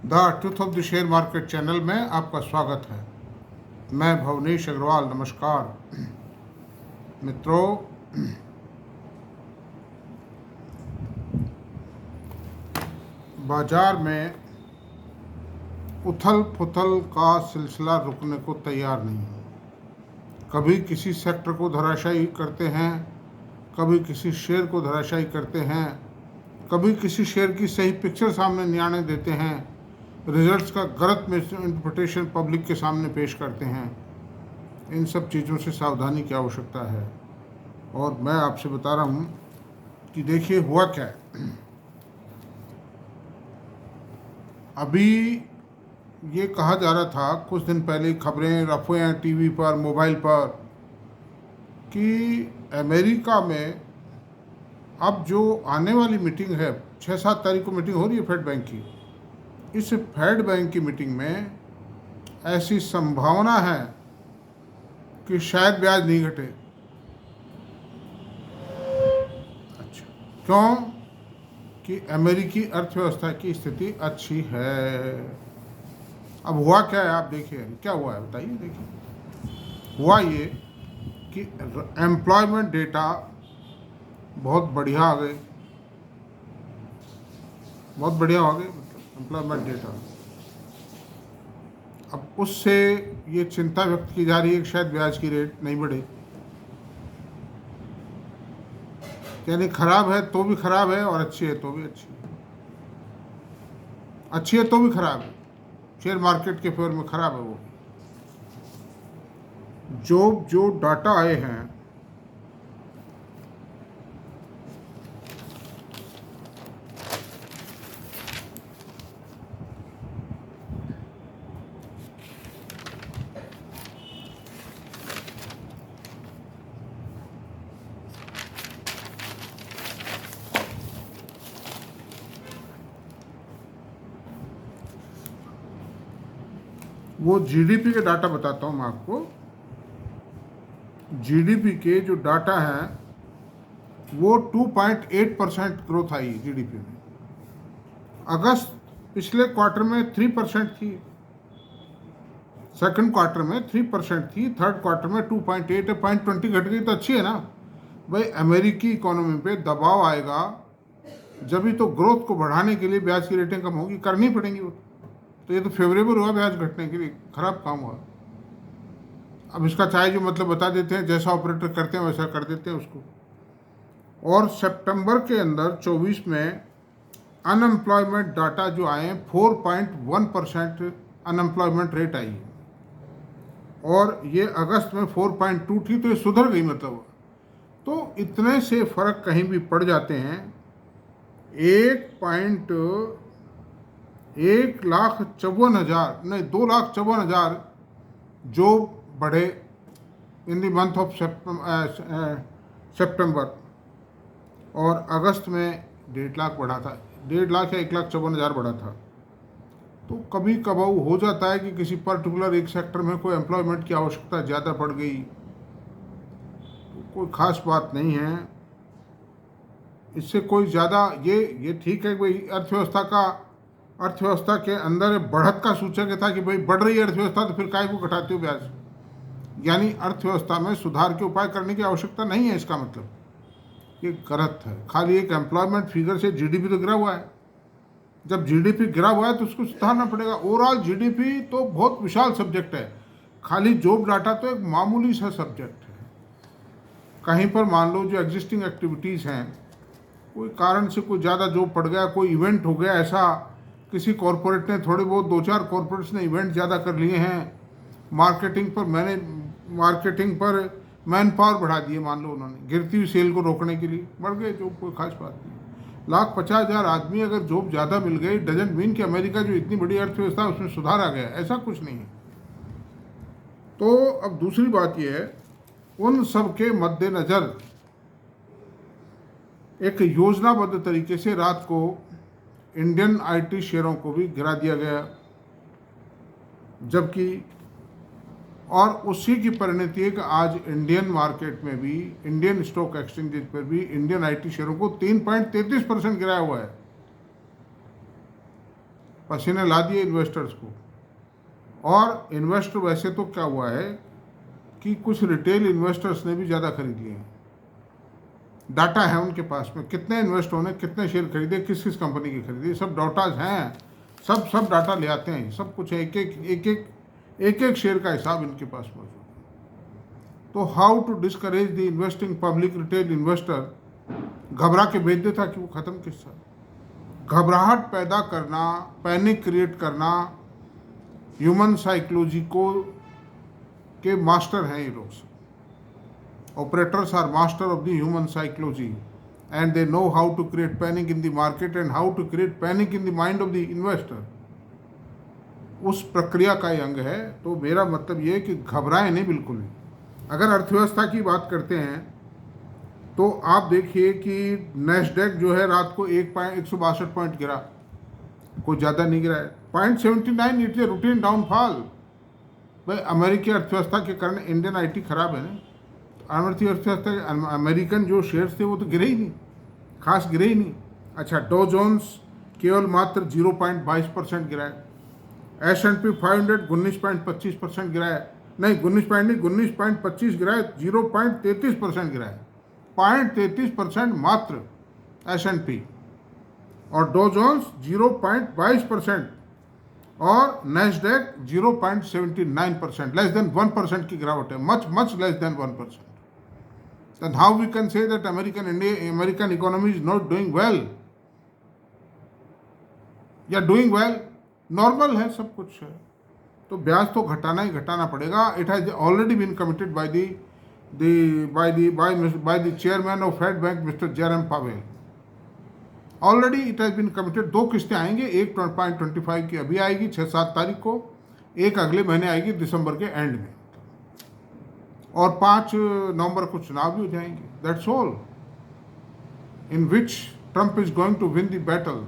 The truth of the share market channel में आपका स्वागत है। मैं भवनीश अग्रवाल। नमस्कार मित्रों, बाजार में उथल पुथल का सिलसिला रुकने को तैयार नहीं है। कभी किसी सेक्टर को धराशायी करते हैं, कभी किसी शेयर को धराशायी करते हैं, कभी किसी शेयर की सही पिक्चर सामने नहीं आने देते हैं, रिजल्ट्स का गलत इंटरप्रिटेशन पब्लिक के सामने पेश करते हैं। इन सब चीज़ों से सावधानी की आवश्यकता है। और मैं आपसे बता रहा हूँ कि देखिए हुआ क्या है। अभी ये कहा जा रहा था कुछ दिन पहले, खबरें अफवाहें टीवी पर, मोबाइल पर, कि अमेरिका में अब जो आने वाली मीटिंग है, 6-7 तारीख को मीटिंग हो रही है फेड बैंक की। इस फेड बैंक की मीटिंग में ऐसी संभावना है कि शायद ब्याज नहीं घटे। अच्छा, क्यों? कि अमेरिकी अर्थव्यवस्था की स्थिति अच्छी है। अब हुआ क्या है, आप देखिए क्या हुआ है, बताइए। देखिए हुआ ये कि एम्प्लॉयमेंट डेटा बहुत बढ़िया आ गए, बहुत बढ़िया हो गए, मतलब एम्प्लॉयमेंट डेटा। अब उससे ये चिंता व्यक्त की जा रही है कि शायद ब्याज की रेट नहीं बढ़े। यानी खराब है तो भी खराब है और अच्छी है तो भी अच्छी है। अच्छी है तो भी खराब है, शेयर मार्केट के फेवर में खराब है। वो जो डाटा आए हैं, वो जीडीपी के डाटा बताता हूँ मैं आपको। जीडीपी के जो डाटा हैं वो 2.8% ग्रोथ आई जीडीपी में। अगस्त पिछले क्वार्टर में 3% थी, सेकंड क्वार्टर में 3% थी, थर्ड क्वार्टर में 2.8 है, 0.20 घट गई तो अच्छी है ना भाई। अमेरिकी इकोनॉमी पे दबाव आएगा जब ही तो ग्रोथ को बढ़ाने के लिए ब्याज की रेटें कम होगी, करनी पड़ेंगी वो। तो ये तो फेवरेबल हुआ ब्याज घटने के लिए, खराब काम हुआ। अब इसका चाहे जो मतलब बता देते हैं, जैसा ऑपरेटर करते हैं वैसा कर देते हैं उसको। और सितंबर के अंदर 24 में अनएम्प्लॉयमेंट डाटा जो आए 4.1% अनएम्प्लॉयमेंट रेट आई, और ये अगस्त में 4.2 थी, तो ये सुधर गई मतलब। तो इतने से फर्क कहीं भी पड़ जाते हैं। 1,54,000 नहीं, 2,54,000 जो बढ़े इन द मंथ ऑफ सितंबर, और अगस्त में 1.5 लाख बढ़ा था। 1.5 लाख या 1,54,000 बढ़ा था। तो कभी कभाऊ हो जाता है कि किसी पर्टिकुलर एक सेक्टर में कोई एम्प्लॉयमेंट की आवश्यकता ज़्यादा पड़ गई, तो कोई खास बात नहीं है। इससे कोई ज़्यादा ये ठीक है भाई, अर्थव्यवस्था के अंदर बढ़त का सूचक था कि भाई बढ़ रही है अर्थव्यवस्था, तो फिर काय को घटाते हो ब्याज। यानी अर्थव्यवस्था में सुधार के उपाय करने की आवश्यकता नहीं है, इसका मतलब ये गलत है। खाली एक एम्प्लॉयमेंट फिगर से जीडीपी तो गिरा हुआ है। जब जीडीपी गिरा हुआ है तो उसको सुधारना पड़ेगा। ओवरऑल जीडीपी तो बहुत विशाल सब्जेक्ट है, खाली जॉब डाटा तो एक मामूली सा सब्जेक्ट है। कहीं पर मान लो जो एग्जिस्टिंग एक्टिविटीज़ हैं, कोई कारण से कोई ज़्यादा जॉब पड़ गया, कोई इवेंट हो गया, ऐसा किसी कॉरपोरेट ने, थोड़े बहुत 2-4 कॉरपोरेट्स ने इवेंट ज़्यादा कर लिए हैं, मार्केटिंग पर मैन पावर बढ़ा दिए, मान लो उन्होंने गिरती हुई सेल को रोकने के लिए, बढ़ गए जॉब, कोई खास बात नहीं। 1,50,000 आदमी अगर जॉब ज़्यादा मिल गई, डजेंट मीन कि अमेरिका जो इतनी बड़ी अर्थव्यवस्था है उसमें सुधार आ गया, ऐसा कुछ नहीं है। तो अब दूसरी बात यह है, उन सब के मद्देनज़र एक योजनाबद्ध तरीके से रात को इंडियन आईटी शेयरों को भी गिरा दिया गया, जबकि और उसी की परिणति है कि आज इंडियन मार्केट में भी, इंडियन स्टॉक एक्सचेंजेस पर भी इंडियन आईटी शेयरों को 3.33% गिराया हुआ है। पसीने ला दिए इन्वेस्टर्स को। और इन्वेस्टर वैसे तो क्या हुआ है कि कुछ रिटेल इन्वेस्टर्स ने भी ज़्यादा खरीद लिए हैं। डाटा है उनके पास में, कितने इन्वेस्टरों ने कितने शेयर खरीदे, किस किस कंपनी के खरीदे, सब डाटाज हैं, सब डाटा ले आते हैं, सब कुछ है, एक एक शेयर का हिसाब इनके पास मौजूद है। तो how to discourage the investing public retail investor, घबरा के बेच देता कि वो ख़त्म किस्सा। घबराहट पैदा करना, पैनिक क्रिएट करना, ह्यूमन साइकोलॉजी को के मास्टर हैं ये लोग। Operators are master of the human psychology and they know how to create panic in the market and how to create panic in the mind of the investor. उस प्रक्रिया का ही अंग है। तो मेरा मतलब ये है कि घबराएं नहीं बिल्कुल भी। अगर अर्थव्यवस्था की बात करते हैं तो आप देखिए कि नैस्डैक जो है रात को 162 पॉइंट गिरा, कोई ज़्यादा नहीं गिरा है, 0.79, इट इज रूटीन डाउनफॉल। भाई अमेरिकी अर्थव्यवस्था के कारण इंडियन आईटी खराब है ना, अमेरिकी अर्थव्यवस्था, अमेरिकन जो शेयर्स थे वो तो गिरे ही नहीं, खास गिरे ही नहीं। अच्छा, डॉ जोन्स केवल मात्र 0.22% गिरा है, S&P 500 19.25% गिरा है, नहीं 19.25 गिरा है, 0.33% गिरा है, 0.33% मात्र S&P, और डॉ जोन्स 0.22% और नैस्डैक 0.79%, लेस देन 1% की गिरावट है, much less than 1%. Then how we can say that American economy is not doing well? या डूइंग वेल, नॉर्मल है, सब कुछ है। तो ब्याज तो घटाना ही घटाना पड़ेगा। It has already been committed by the chairman of Fed bank Mister Jerome Powell. Already it has been committed. 2 किस्तें आएंगे, एक 0.25 की अभी आएगी 6-7 तारीख को, एक अगले महीने आएगी दिसंबर के एंड में, और 5 नवंबर को चुनाव भी हो जाएंगे। That's all in which Trump is going to win the battle.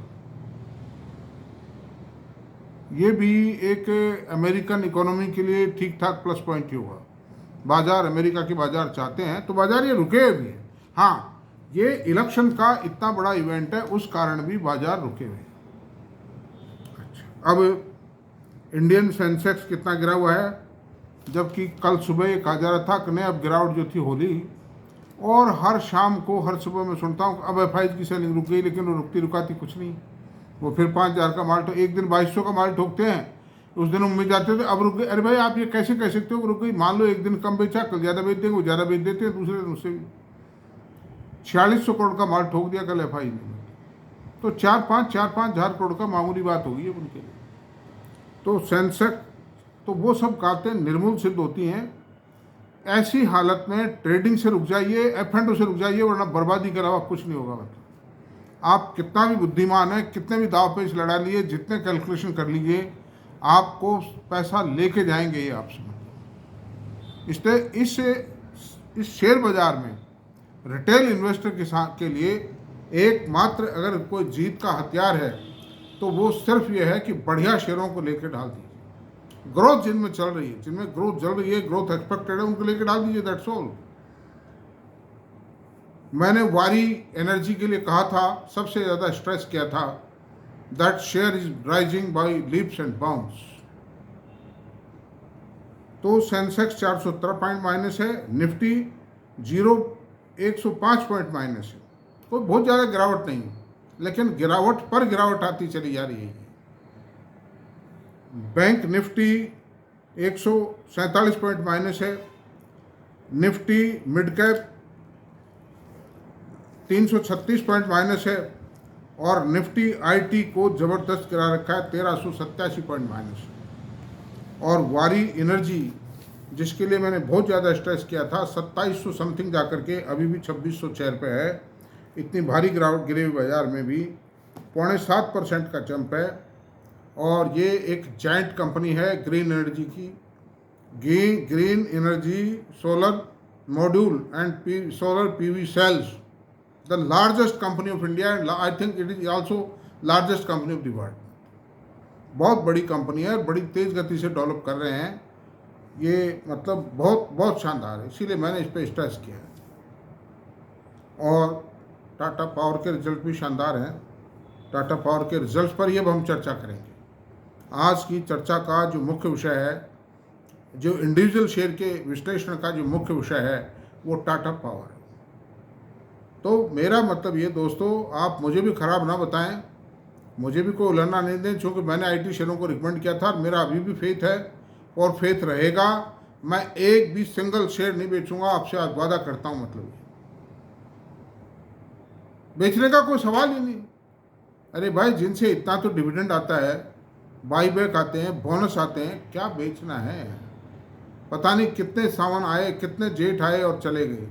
ये भी एक अमेरिकन इकोनॉमी के लिए ठीक ठाक प्लस पॉइंट ही होगा। बाजार, अमेरिका के बाजार चाहते हैं तो बाजार ये रुके हुए हैं। हाँ, ये इलेक्शन का इतना बड़ा इवेंट है, उस कारण भी बाजार रुके हुए हैं। अच्छा, अब इंडियन सेंसेक्स कितना गिरा हुआ है, जबकि कल सुबह ये कहा जा रहा था कि नहीं अब गिरावट जो थी होली, और हर शाम को हर सुबह मैं सुनता हूँ अब FIs की सेलिंग रुक गई, लेकिन वो रुकती रुकाती कुछ नहीं। वो फिर 5000 का माल, एक दिन 2200 का माल ठोकते हैं, उस दिन उम्मीद जाते थे अब रुक गई। अरे भाई आप ये कैसे कह सकते हो कि रुक गई? मान लो एक दिन कम बेचा, कल ज़्यादा बेच देंगे, वो ज़्यादा बेच देते हैं, दूसरे दिन उससे भी 4600 करोड़ का माल ठोक दिया कल FI ने। तो 4-5 हज़ार करोड़ का मामूली बात होगी है उनके लिए। तो सेंसेक्स, तो वो सब बातें निर्मूल सिद्ध होती हैं। ऐसी हालत में ट्रेडिंग से रुक जाइए, F&O से रुक जाइए, वरना बर्बादी के अलावा कुछ नहीं होगा। मतलब आप कितना भी बुद्धिमान है, कितने भी दाव पेच लड़ा लिए, जितने कैलकुलेशन कर लीजिए, आपको पैसा लेके जाएंगे ये आपसे। इसलिए इस शेयर बाजार में रिटेल इन्वेस्टर के लिए एकमात्र अगर कोई जीत का हथियार है तो वो सिर्फ ये है कि बढ़िया शेयरों को लेकर डाल दीजिए। ग्रोथ जिनमें चल रही है, जिनमें ग्रोथ चल रही है, ग्रोथ एक्सपेक्टेड है, उनको लेकर डाल दीजिए। That's all. मैंने वारी एनर्जी के लिए कहा था, सबसे ज़्यादा स्ट्रेस किया था, that share is rising bye leaps and bounds. तो सेंसेक्स 417 पॉइंट माइनस है, निफ्टी 105 पॉइंट माइनस है। कोई बहुत ज़्यादा गिरावट नहीं, लेकिन गिरावट पर गिरावट आती चली जा रही है। बैंक निफ्टी 147 पॉइंट माइनस है, Nifty mid cap 336 point minus है, और निफ्टी IT को ज़बरदस्त गिरा रखा है, 1387 पॉइंट माइनस है। और वारी एनर्जी, जिसके लिए मैंने बहुत ज़्यादा स्ट्रेस किया था, 2700 समथिंग जाकर के अभी भी 2606 पे है। इतनी भारी गिरावट गिरे हुए बाजार में भी 0.7% का जंप है। और ये एक जाइंट कंपनी है ग्रीन एनर्जी की, green energy solar module and solar PV cells, the largest company of India, and I think it is also largest company of the world. बहुत बड़ी कंपनी है, बड़ी तेज़ गति से डेवलप कर रहे हैं। ये मतलब बहुत शानदार है, इसीलिए मैंने इस पर स्ट्रेस किया है। और टाटा पावर के रिजल्ट भी शानदार हैं। टाटा पावर के रिजल्ट पर ही अब हम चर्चा करेंगे। आज की चर्चा का जो मुख्य विषय है, जो इंडिविजुअल शेयर के विश्लेषण का जो मुख्य विषय है, वो टाटा पावर है। तो मेरा मतलब ये दोस्तों, आप मुझे भी खराब ना बताएं, मुझे भी कोई उलझना नहीं दें, क्योंकि मैंने आईटी शेयरों को रिकमेंड किया था और मेरा अभी भी फेथ है और फेथ रहेगा। मैं एक भी सिंगल शेयर नहीं बेचूंगा, आपसे आज वादा करता हूं। मतलब बेचने का कोई सवाल ही नहीं। अरे भाई, जिनसे इतना तो डिविडेंड आता है, बाईबैक आते हैं, बोनस आते हैं, क्या बेचना है? पता नहीं कितने सावन आए, कितने जेठ आए और चले गए,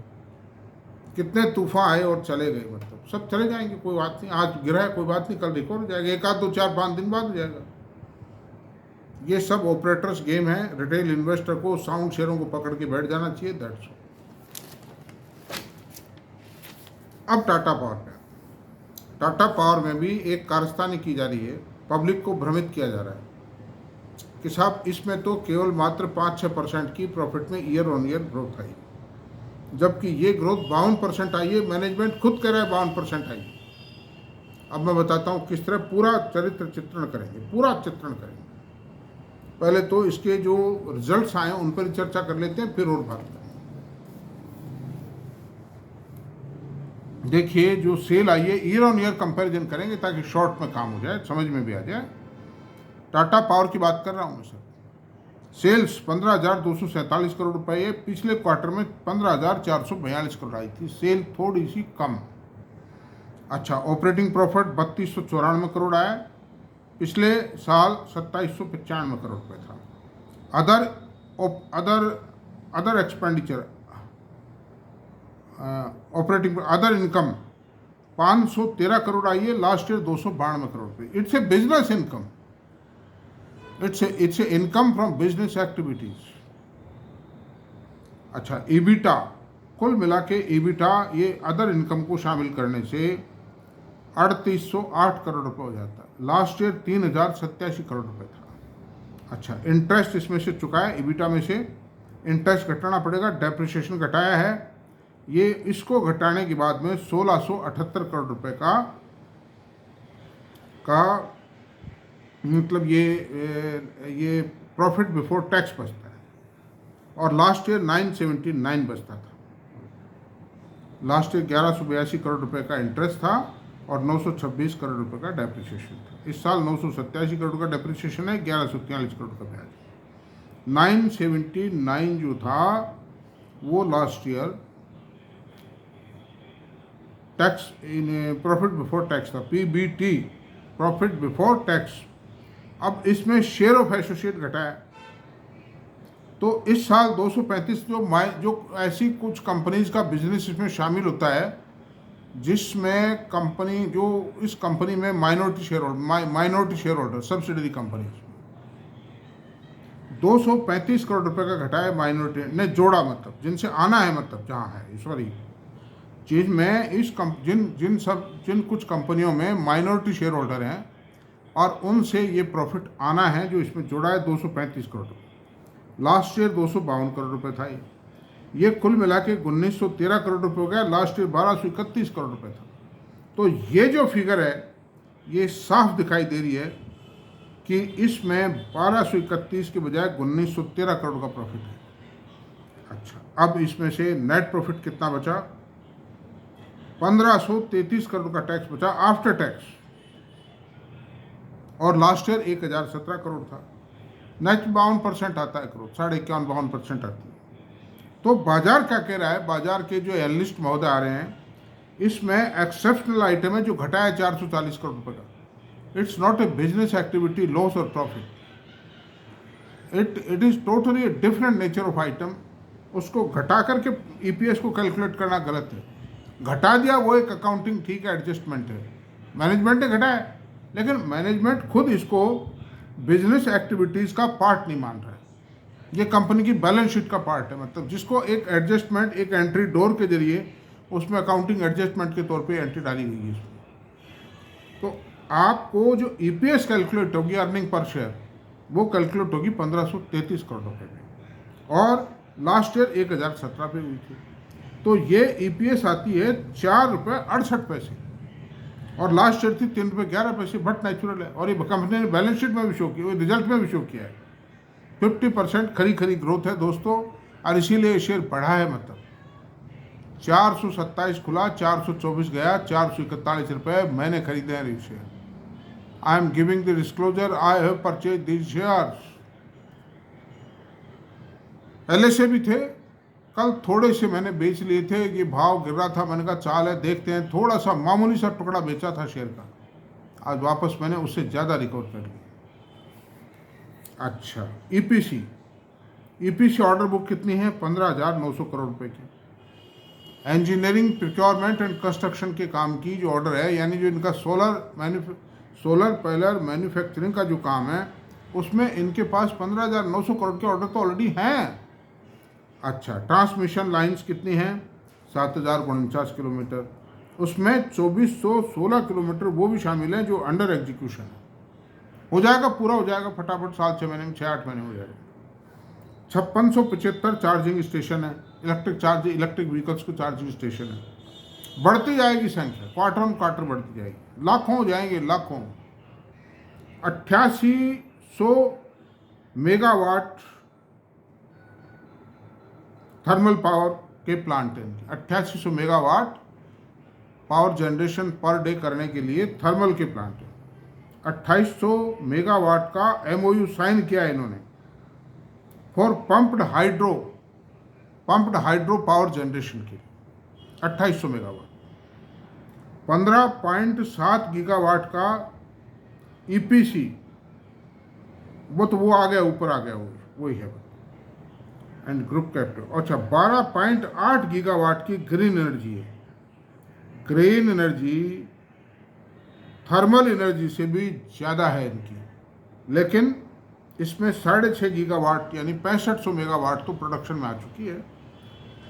कितने तूफान आए और चले गए। मतलब सब चले जाएंगे, कोई बात नहीं। आज गिरा है, कोई बात नहीं, कल रिकवर हो जाएगा, एक आध 2 4 5 दिन बाद हो जाएगा। ये सब ऑपरेटर्स गेम है। रिटेल इन्वेस्टर को साउंड शेयरों को पकड़ के बैठ जाना चाहिए। That's all. अब टाटा पावर पे, टाटा पावर में भी एक कारस्तानी की जा रही है, पब्लिक को भ्रमित किया जा रहा है कि साहब इसमें तो केवल मात्र 5-6% की प्रॉफिट में ईयर ऑन ईयर ग्रोथ आई, जबकि ये ग्रोथ 52% आई है। मैनेजमेंट खुद कह रहा है 52% आई। अब मैं बताता हूँ किस तरह पूरा चरित्र चित्रण करेंगे, पूरा चित्रण करेंगे। पहले तो इसके जो रिजल्ट्स आए उन पर चर्चा कर लेते हैं, फिर और बात करेंगे। देखिए, जो सेल आई है, ईयर ऑन ईयर कंपैरिजन करेंगे ताकि शॉर्ट में काम हो जाए, समझ में भी आ जाए। टाटा पावर की बात कर रहा हूँ मैं सर। सेल्स 15,247 करोड़ रुपए है। पिछले क्वार्टर में 15,442 करोड़ आई थी, सेल थोड़ी सी कम। अच्छा, ऑपरेटिंग प्रॉफिट 3,294 करोड़ आया, पिछले साल 2,795 करोड़ रुपए था। Other expenditure, operating other income 513 crore आई है, लास्ट ईयर 292 करोड़ रुपए। It's a business income, it's a income from business activities. अच्छा, ईबिटा, कुल मिला के ईबिटा ये अदर इनकम को शामिल करने से 3,808 करोड़ रुपए हो जाता है। लास्ट ईयर 3,087 करोड़ रुपए था। अच्छा, इंटरेस्ट इसमें से चुका है, ईबिटा में से इंटरेस्ट घटाना पड़ेगा, डेप्रिसिएशन घटाया है, ये इसको घटाने के बाद में 1,678 करोड़ रुपए का मतलब ये प्रॉफिट बिफोर टैक्स बचता है। और लास्ट ईयर 979 बचता था। लास्ट ईयर 1,182 करोड़ रुपए का इंटरेस्ट था और 926 करोड़ रुपए का डेप्रिसिएशन था। इस साल 987 करोड़ का डेप्रिसिएशन है, 1,143 करोड़ का ब्याज। 979 जो था वो last year tax in profit before tax था, पीबीटी, प्रॉफिट बिफोर टैक्स। अब इसमें शेयर ऑफ एसोसिएट घटाया, तो इस साल 235 जो ऐसी कुछ कंपनीज का बिजनेस इसमें शामिल होता है जिसमें कंपनी, जो इस कंपनी में minority share holder subsidiary company, 235 crore रुपए का घटाया माइनॉरिटी ने जोड़ा, मतलब जिनसे आना है, मतलब जहाँ है इस वाली चीज़ में जिन कुछ कंपनियों में माइनॉरिटी शेयर होल्डर हैं और उनसे ये प्रॉफिट आना है, जो इसमें जोड़ा है 235 करोड़ रुपये। लास्ट ईयर 252 करोड़ रुपए था। ये कुल मिला के 1,913 करोड़ रुपए हो गया। लास्ट ईयर 1,231 करोड़ रुपए था। तो ये जो फिगर है, ये साफ दिखाई दे रही है कि इसमें 1,231 के बजाय 1,913 करोड़ का प्रॉफिट है। अच्छा, अब इसमें से नेट प्रॉफिट कितना बचा? 1,533 करोड़ का टैक्स बचा आफ्टर टैक्स, और लास्ट ईयर 1,017 करोड़ था। नेट 52% आता है ग्रोथ, 51.52% आती है। तो बाजार क्या कह रहा है? बाजार के जो एनालिस्ट महोदय आ रहे हैं, इसमें एक्सेप्शनल आइटम है जो घटा है 440 करोड़ रुपए का। It's not a business activity loss और profit, it is totally a different nature of item. उसको घटा करके ईपीएस को कैलकुलेट करना गलत है। घटा दिया वो एक अकाउंटिंग, ठीक है, एडजस्टमेंट है, मैनेजमेंट ने घटाया, लेकिन मैनेजमेंट खुद इसको बिजनेस एक्टिविटीज़ का पार्ट नहीं मान रहा है। ये कंपनी की बैलेंस शीट का पार्ट है, मतलब जिसको एक एडजस्टमेंट, एक एंट्री डोर के जरिए उसमें अकाउंटिंग एडजस्टमेंट के तौर पे एंट्री डाली गई है इसमें। तो आपको जो ईपीएस कैलकुलेट होगी, अर्निंग पर शेयर, वो कैलकुलेट होगी 1,533 करोड़ रुपये में, और लास्ट ईयर 1,017 पे हुई थी। तो ये ईपीएस आती है 4 रुपये 68 पैसे। और लास्ट शेयर थी 3 रुपये 11 पैसे। बट नेचुरल है, और ये कंपनी ने बैलेंस शीट में भी शो किया, रिजल्ट में भी शो किया है। 50% खरी ग्रोथ है दोस्तों, और इसीलिए शेयर बढ़ा है। मतलब 427 खुला, 424 गया, 441 रुपये मैंने खरीदे हैं share. I am giving the disclosure, I have purchase these shares. पहले से भी थे, कल थोड़े से मैंने बेच लिए थे, ये भाव गिर रहा था, मैंने कहा चाल है देखते हैं, थोड़ा सा मामूली सा टुकड़ा बेचा था शेयर का, आज वापस मैंने उससे ज़्यादा रिकवर कर लिया। अच्छा, ईपीसी ऑर्डर बुक कितनी है? 15,900 करोड़ रुपए की। इंजीनियरिंग, प्रोक्योरमेंट एंड कंस्ट्रक्शन के काम की जो ऑर्डर है, यानी जो इनका सोलर पैनल मैन्युफैक्चरिंग का जो काम है, उसमें इनके पास 15,900 करोड़ के ऑर्डर तो ऑलरेडी हैं। अच्छा, ट्रांसमिशन लाइंस कितनी हैं? 7,049 किलोमीटर, उसमें 2,416 किलोमीटर वो भी शामिल हैं जो अंडर एग्जीक्यूशन है। हो जाएगा, पूरा हो जाएगा फटाफट, 7-6 महीने में, 6-8 महीने में हो जाएगा। 5675 चार्जिंग स्टेशन है, इलेक्ट्रिक व्हीकल्स को चार्जिंग स्टेशन है। बढ़ती जाएगी संख्या, क्वार्टर ऑन क्वार्टर बढ़ती जाएगी, लाखों हो जाएंगे, लाखों। 8800 मेगावाट थर्मल पावर के प्लांट हैं। 8800 megawatt power generation per day करने के लिए थर्मल के प्लांट हैं। 2800 मेगावाट का एमओयू साइन किया है इन्होंने for pumped hydro power generation के लिए। 2800 मेगावाट। 15.7 गीगावाट का ईपीसी, वो तो वो आ गया, ऊपर आ गया, वही है। And group capital. अच्छा, 12.8 गीगावाट की ग्रीन एनर्जी है। ग्रीन एनर्जी थर्मल एनर्जी से भी ज़्यादा है इनकी, लेकिन इसमें 6.5 गीगावाट यानी 6500 मेगावाट तो प्रोडक्शन में आ चुकी है,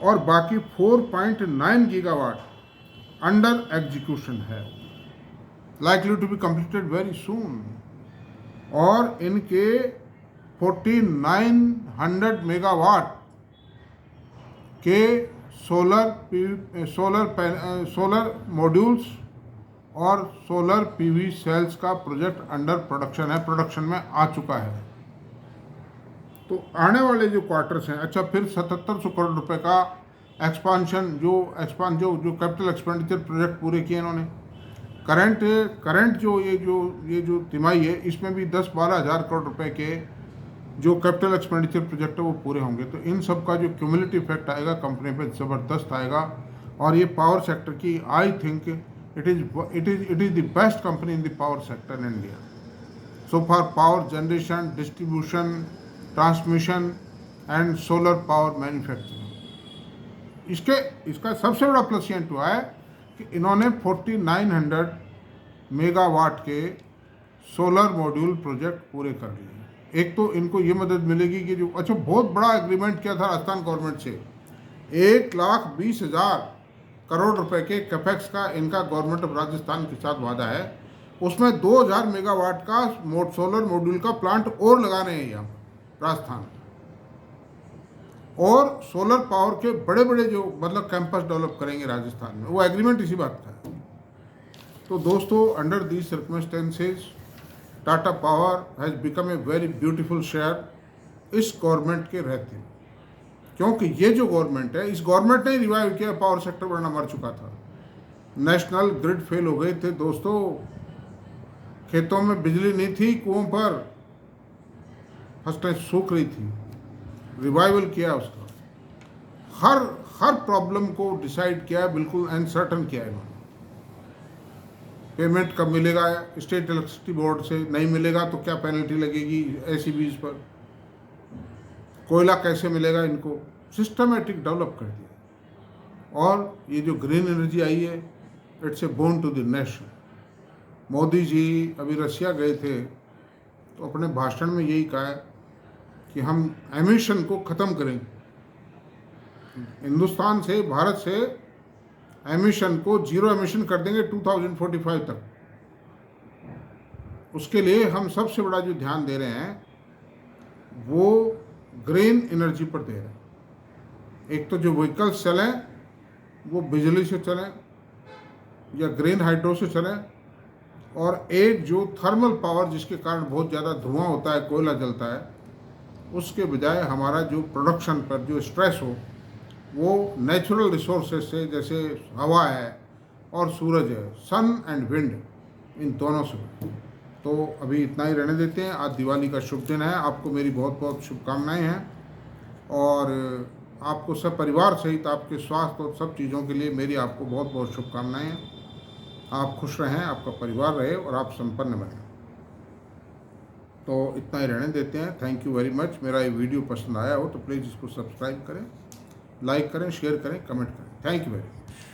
और बाकी 4.9 गीगावाट अंडर एग्जीक्यूशन है, likely to be completed very soon. और इनके 4900 मेगावाट के सोलर मॉड्यूल्स और सोलर पीवी सेल्स का प्रोजेक्ट अंडर प्रोडक्शन है, प्रोडक्शन में आ चुका है। तो आने वाले जो क्वार्टर्स हैं, अच्छा, फिर 7700 करोड़ रुपए का एक्सपांशन जो कैपिटल एक्सपेंडिचर प्रोजेक्ट पूरे किए इन्होंने। करंट जो ये जो तिमाही है, इसमें भी 10-12 हज़ार करोड़ रुपए के जो कैपिटल एक्सपेंडिचर प्रोजेक्ट है वो पूरे होंगे। तो इन सब का जो क्यूमुलेटिव इफेक्ट आएगा कंपनी पे ज़बरदस्त आएगा। और ये पावर सेक्टर की, I think it is the best company in the power sector in India so for power generation, distribution, transmission and solar power manufacturing. इसका सबसे बड़ा प्लस पॉइंट हुआ है कि इन्होंने 4900 मेगावाट के सोलर मॉड्यूल प्रोजेक्ट पूरे कर लिए। एक तो इनको ये मदद मिलेगी कि जो, अच्छा, बहुत बड़ा एग्रीमेंट किया था राजस्थान गवर्नमेंट से, 1,20,000 करोड़ रुपए के कैपेक्स का इनका गवर्नमेंट ऑफ राजस्थान के साथ वादा है। उसमें 2000 मेगावाट का सोलर मॉड्यूल का प्लांट और लगाने हैं यहाँ राजस्थान, और सोलर पावर के बड़े बड़े जो मतलब कैंपस डेवलप करेंगे राजस्थान में। वो एग्रीमेंट इसी बात का है। तो दोस्तों, under these circumstances Tata power has become a very beautiful share इस गवर्नमेंट के रहते, क्योंकि ये जो गवर्नमेंट है, इस गवर्नमेंट ने रिवाइव किया पावर सेक्टर, वरना मर चुका था। नेशनल ग्रिड फेल हो गए थे दोस्तों, खेतों में बिजली नहीं थी, कुओं पर फसलें सूख रही थी। रिवाइवल किया उसका, हर प्रॉब्लम को डिसाइड किया, बिल्कुल अनसर्टन किया इन्होंने। पेमेंट कब मिलेगा स्टेट इलेक्ट्रिसिटी बोर्ड से, नहीं मिलेगा तो क्या पेनल्टी लगेगी एसीबीज पर, कोयला कैसे मिलेगा, इनको सिस्टमेटिक डेवलप कर दिया। और ये जो ग्रीन एनर्जी आई है, it's a boon to the nation. Modi ji अभी रशिया गए थे तो अपने भाषण में यही कहा है कि हम एमिशन को ख़त्म करेंगे, हिंदुस्तान से, भारत से एमिशन को जीरो एमिशन कर देंगे 2045 तक। उसके लिए हम सबसे बड़ा जो ध्यान दे रहे हैं वो ग्रीन एनर्जी पर दे रहे हैं। एक तो जो व्हीकल्स चलें वो बिजली से चलें या ग्रीन हाइड्रो से चलें, और एक जो थर्मल पावर जिसके कारण बहुत ज़्यादा धुआं होता है, कोयला जलता है, उसके बजाय हमारा जो प्रोडक्शन पर जो स्ट्रेस हो वो नेचुरल रिसोर्सेज से, जैसे हवा है और सूरज है, सन एंड विंड, इन दोनों से। तो अभी इतना ही रहने देते हैं। आज दिवाली का शुभ दिन है, आपको मेरी बहुत बहुत शुभकामनाएं हैं और आपको सब परिवार सहित आपके स्वास्थ्य और सब चीज़ों के लिए मेरी आपको बहुत बहुत शुभकामनाएं हैं। आप खुश रहें, आपका परिवार रहे और आप संपन्न बनें। तो इतना ही रहने देते हैं। Thank you very much. मेरा ये वीडियो पसंद आया हो तो प्लीज़ इसको सब्सक्राइब करें, लाइक करें, शेयर करें, कमेंट करें। Thank you very much.